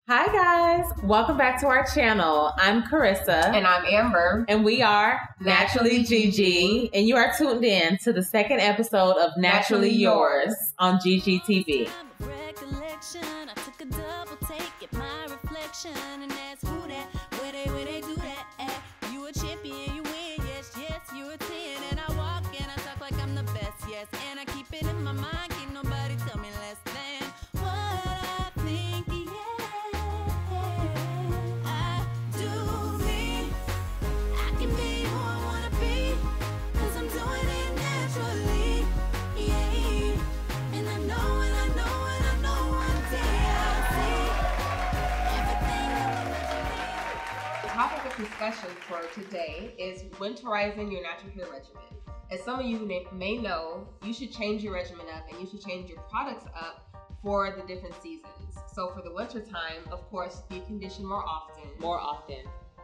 Hi guys, welcome back to our channel. I'm Carissa. And I'm Amber. And we are NaturallyGG. And you are tuned in to the second episode of Naturally Yours on GGTV. Discussion for today is winterizing your natural hair regimen. As some of you may know, you should change your regimen up and you should change your products up for the different seasons. So for the winter time, of course, deep condition more often. More often.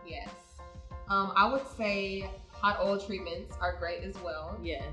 Yes. I would say hot oil treatments are great as well. Yes.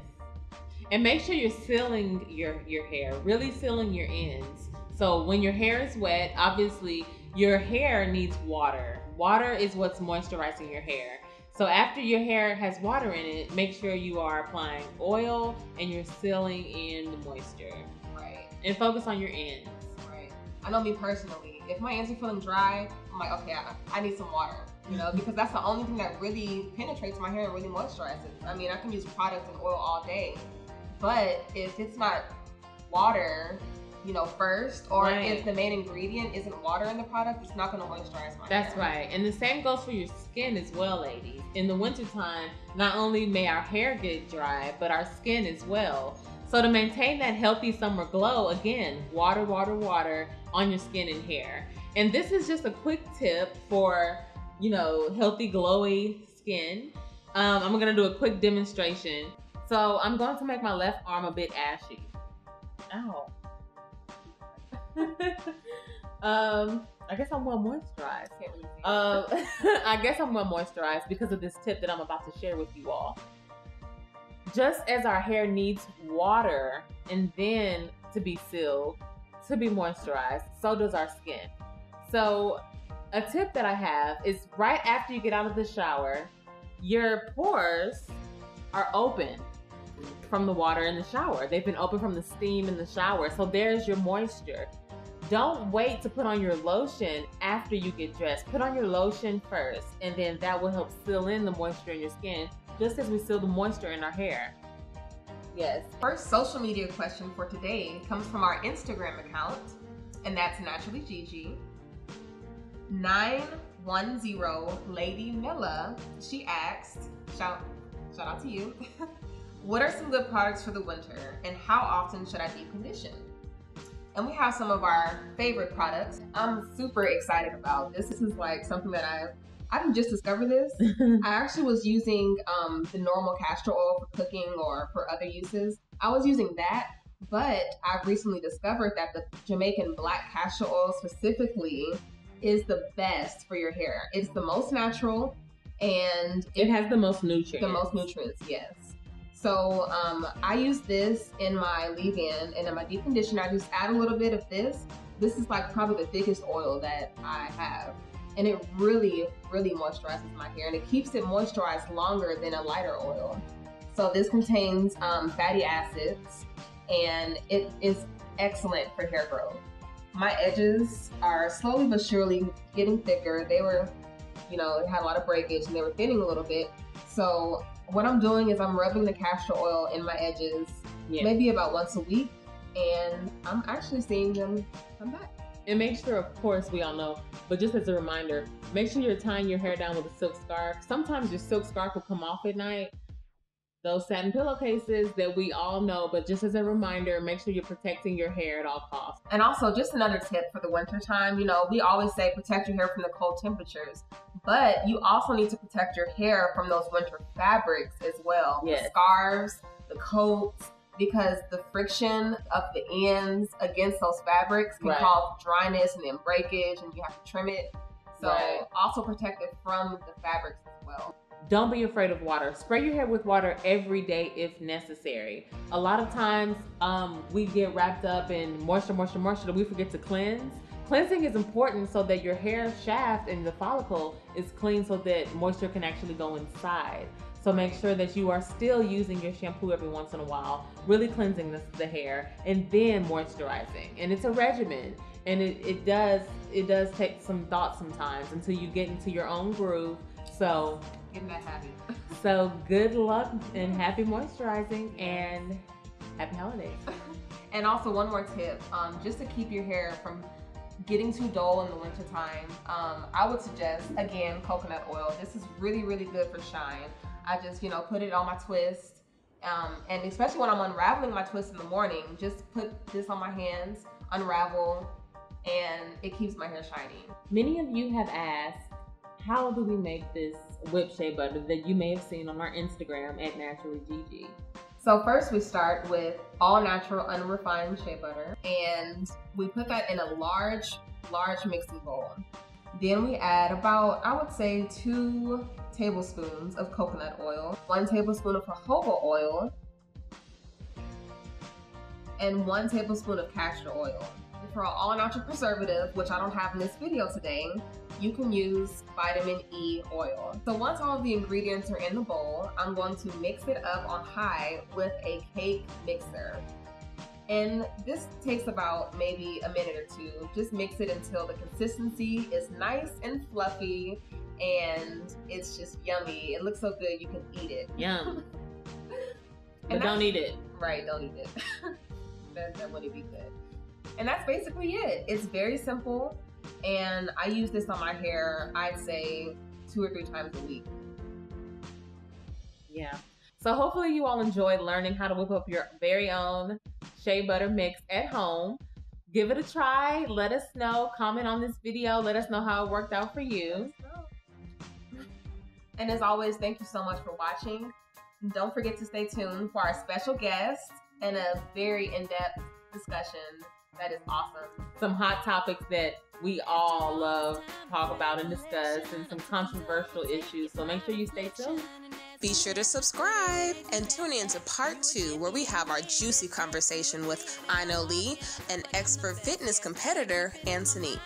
And make sure you're sealing your hair, really sealing your ends. So when your hair is wet, obviously your hair needs water. Water is what's moisturizing your hair. So after your hair has water in it, make sure you are applying oil and you're sealing in the moisture. Right. And focus on your ends. Right. I know me personally, if my ends are feeling dry, I'm like, okay, I need some water, you know, because that's the only thing that really penetrates my hair and really moisturizes. I mean, I can use products and oil all day, but if it's not water, you know, first, or if the main ingredient isn't water in the product, it's not going to moisturize my hair. That's right. And the same goes for your skin as well, ladies. In the wintertime, not only may our hair get dry, but our skin as well. So to maintain that healthy summer glow, again, water, water, water on your skin and hair. And this is just a quick tip for, you know, healthy, glowy skin. I'm going to do a quick demonstration. So I'm going to make my left arm a bit ashy. Ow. I guess I'm well moisturized. I guess I'm well moisturized because of this tip that I'm about to share with you all. Just as our hair needs water and then to be sealed, to be moisturized, so does our skin. So a tip that I have is right after you get out of the shower, your pores are open from the water in the shower. They've been open from the steam in the shower. So there's your moisture. Don't wait to put on your lotion after you get dressed. Put on your lotion first, and then that will help seal in the moisture in your skin, just as we seal the moisture in our hair. Yes. First social media question for today comes from our Instagram account, and that's NaturallyGG. 910 Lady Milla, she asked, shout out to you, what are some good products for the winter, and how often should I deep condition? And we have some of our favorite products I'm super excited about. This is like something that I didn't just discover this. I actually was using the normal castor oil for cooking or for other uses. I was using that, but I've recently discovered that the Jamaican black castor oil specifically is the best for your hair. It's the most natural and it has the most nutrients. The most nutrients, yes. So I use this in my leave-in, and in my deep conditioner, I just add a little bit of this. This is like probably the thickest oil that I have. And it really, really moisturizes my hair, and it keeps it moisturized longer than a lighter oil. So this contains fatty acids, and it is excellent for hair growth. My edges are slowly but surely getting thicker. They were, you know, had a lot of breakage and they were thinning a little bit. So what I'm doing is I'm rubbing the castor oil in my edges, maybe about once a week, and I'm actually seeing them come back. And make sure, of course, we all know, but just as a reminder, make sure you're tying your hair down with a silk scarf. Sometimes your silk scarf will come off at night. Those satin pillowcases that we all know, but just as a reminder, make sure you're protecting your hair at all costs. And also, just another tip for the winter time, you know, we always say protect your hair from the cold temperatures, but you also need to protect your hair from those winter fabrics as well. Yes. The scarves, the coats, because the friction of the ends against those fabrics can cause dryness and then breakage, and you have to trim it. So also protect it from the fabrics as well. Don't be afraid of water. Spray your hair with water every day if necessary. A lot of times we get wrapped up in moisture that we forget to cleanse. Cleansing is important so that your hair shaft and the follicle is clean so that moisture can actually go inside. So make sure that you are still using your shampoo every once in a while, really cleansing the hair, and then moisturizing. And it's a regimen, and it does take some thought sometimes until you get into your own groove. So get in that habit. So good luck and happy moisturizing and happy holidays. And also one more tip, just to keep your hair from getting too dull in the wintertime, I would suggest, again, coconut oil. This is really, really good for shine. I just, put it on my twist, and especially when I'm unraveling my twist in the morning, just put this on my hands, unravel, and it keeps my hair shiny. Many of you have asked, how do we make this whipped shea butter that you may have seen on our Instagram at NaturallyGG? So first we start with all natural unrefined shea butter, and we put that in a large mixing bowl. Then we add about, I would say, 2 tablespoons of coconut oil, 1 tablespoon of jojoba oil, and 1 tablespoon of castor oil. For an all-natural preservative, which I don't have in this video today, you can use vitamin E oil. So once all of the ingredients are in the bowl, I'm going to mix it up on high with a cake mixer. And this takes about maybe a minute or 2. Just mix it until the consistency is nice and fluffy and it's just yummy. It looks so good you can eat it. Yum. But don't eat it. Right, don't eat it. that wouldn't be good. And that's basically it. It's very simple, and I use this on my hair, I'd say 2 or 3 times a week. Yeah. So hopefully you all enjoyed learning how to whip up your very own shea butter mix at home. Give it a try. Let us know. Comment on this video. Let us know how it worked out for you. And as always, thank you so much for watching. And don't forget to stay tuned for our special guest and a very in-depth discussion that is awesome. Some hot topics that we all love to talk about and discuss, and some controversial issues. So make sure you stay tuned. Be sure to subscribe and tune in to part 2, where we have our juicy conversation with Ino Lee and expert fitness competitor, Antonique.